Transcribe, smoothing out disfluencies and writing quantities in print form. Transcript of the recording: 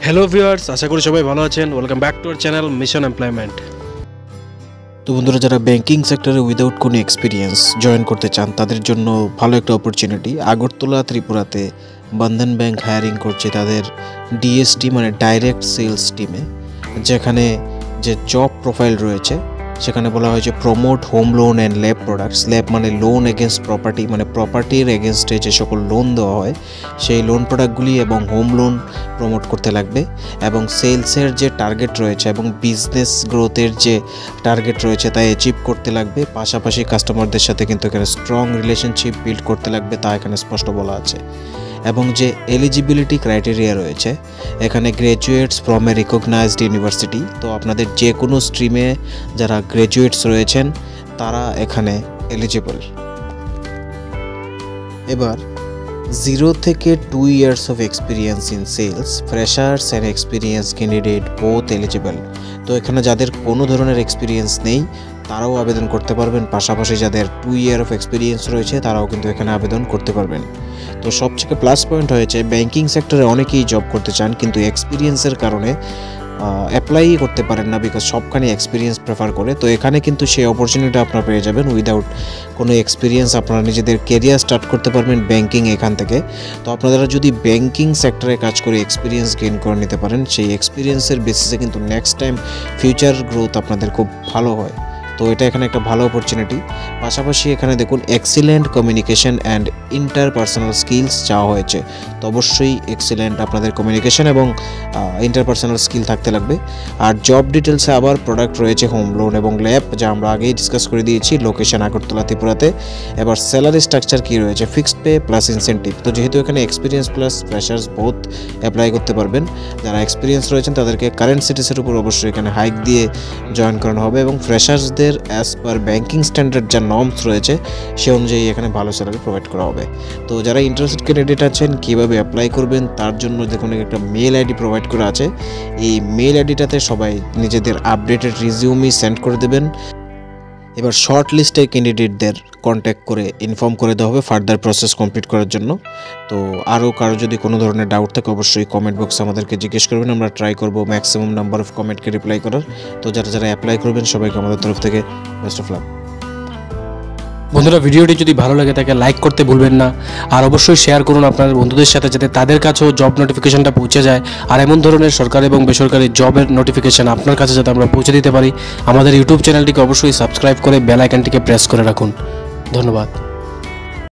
Hello viewers, আশা করি সবাই ভালো আছেন। Welcome back to our channel mission employment. তো বন্ধুরা, যারা ব্যাংকিং সেক্টরে উইদাউট কোনো এক্সপিরিয়েন্স জয়েন করতে চান তাদের জন্য ভালো একটা অপরচুনিটি। আগরতলা ত্রিপুরাতে বন্ধন ব্যাংক হায়ারিং করছে তাদের ডিএসটি মানে ডাইরেক্ট সেলস টিমে, যেখানে যে জব প্রোফাইল রয়েছে সেখানে বলা হয়েছে promote home loan and lab products. Lab মানে লোন এগেনস্ট প্রপার্টি, মানে প্রপার্টির এগেনস্টে যে সকল লোন দেওয়া হয় সেই লোন প্রোডাক্টগুলি এবং হোম লোন প্রমোট করতে লাগবে। এবং সেলসের যে টার্গেট রয়েছে এবং বিজনেস গ্রোথের যে টার্গেট রয়েছে তা অ্যাচিভ করতে লাগবে। পাশাপাশি কাস্টমারদের সাথে কিন্তু এখানে স্ট্রং রিলেশনশিপ বিল্ড করতে লাগবে, তা এখানে স্পষ্ট বলা আছে। এবং যে এলিজিবিলিটি ক্রাইটেরিয়া রয়েছে এখানে graduates from a recognised university. তো আপনাদের যে কোনো স্ট্রিমে যারা গ্র্যাজুয়েটস রয়েছেন তারা এখানে এলিজিবল। এবার 0 থেকে 2 years of experience in sales, freshers and experience candidate both eligible. তো এখানে যাদের কোনো ধরনের এক্সপিরিয়েন্স নেই তারাও আবেদন করতে পারবেন, পাশাপাশি যাদের 2 year অফ এক্সপিরিয়েন্স রয়েছে তারাও কিন্তু এখানে আবেদন করতে পারবেন। তো সবথেকে প্লাস পয়েন্ট হয়েছে ব্যাংকিং সেক্টরে অনেকেই জব করতে চান কিন্তু এক্সপিরিয়েন্সের কারণে অ্যাপ্লাই করতে পারেন না, বিকজ সবখানে এক্সপিরিয়েন্স প্রেফার করে। তো এখানে কিন্তু সেই অপরচুনিটি আপনারা পেয়ে যাবেন। উইদাউট কোনো এক্সপিরিয়েন্স আপনারা নিজেদের কেরিয়ার স্টার্ট করতে পারবেন ব্যাংকিং এখান থেকে। তো আপনারা যদি ব্যাংকিং সেক্টরে কাজ করে এক্সপিরিয়েন্স গেইন করে নিতে পারেন, সেই এক্সপিরিয়েন্সের বেসিসে কিন্তু নেক্সট টাইম ফিউচার গ্রোথ আপনাদের খুব ভালো হয়। তো এটা এখানে একটা ভালো অপরচুনিটি। পাশাপাশি এখানে দেখুন excellent communication and interpersonal skills চাওয়া হয়েছে। তো অবশ্যই এক্সিলেন্ট আপনাদের কমিউনিকেশন এবং ইন্টারপার্সোনাল স্কিল থাকতে লাগবে। আর জব ডিটেলসে আবার প্রোডাক্ট রয়েছে হোম লোন এবং ল্যাব, যা আমরা আগেই ডিসকাস করে দিয়েছি। লোকেশন আগরতলা ত্রিপুরাতে। এবার স্যালারি স্ট্রাকচার কী রয়েছে, ফিক্সড পে প্লাস ইনসেন্টিভ। তো যেহেতু এখানে experience plus freshers both apply করতে পারবেন, যারা এক্সপিরিয়েন্স রয়েছেন তাদেরকে কারেন্ট সিটিসের উপর অবশ্যই এখানে হাইক দিয়ে জয়েন করানো হবে এবং ফ্রেশার্সদের অ্যাজ পার ব্যাংকিং স্ট্যান্ডার্ড যা নর্মস রয়েছে সে অনুযায়ী এখানে ভালো স্যালারি প্রোভাইড করা হবে। তো যারা ইন্টারেস্টেড ক্যান্ডিডেট আছেন কীভাবে অ্যাপ্লাই করবেন তার জন্য দেখুন একটা মেল আইডি প্রোভাইড করা আছে। এই মেল আইডিটাতে সবাই নিজেদের আপডেটেড রিজিউমি সেন্ড করে দেবেন। এবার শর্ট লিস্টের ক্যান্ডিডেটদের কন্ট্যাক্ট করে ইনফর্ম করে দেওয়া হবে ফার্দার প্রসেস কমপ্লিট করার জন্য। তো আরও কারো যদি কোনো ধরনের ডাউট থাকে অবশ্যই কমেন্ট বক্সে আমাদেরকে জিজ্ঞেস করবেন, আমরা ট্রাই করব ম্যাক্সিমাম নাম্বার অফ কমেন্টকে রিপ্লাই করার। তো যারা অ্যাপ্লাই করবেন সবাইকে আমাদের তরফ থেকে বেস্ট অফ লাক। বন্ধুরা, ভিডিওটি যদি ভালো লাগে থাকে লাইক করতে ভুলবেন না, আর অবশ্যই শেয়ার করুন আপনাদের বন্ধুদের সাথে যাতে তাদের কাছেও জব নোটিফিকেশনটা পৌঁছে যায়। আর এমন ধরনের সরকারি এবং বেসরকারি জবের নোটিফিকেশন আপনার কাছে যাতে আমরা পৌঁছে দিতে পারি, আমাদের ইউটিউব চ্যানেলটিকে অবশ্যই সাবস্ক্রাইব করে বেল আইকনটিকে প্রেস করে রাখুন। ধন্যবাদ।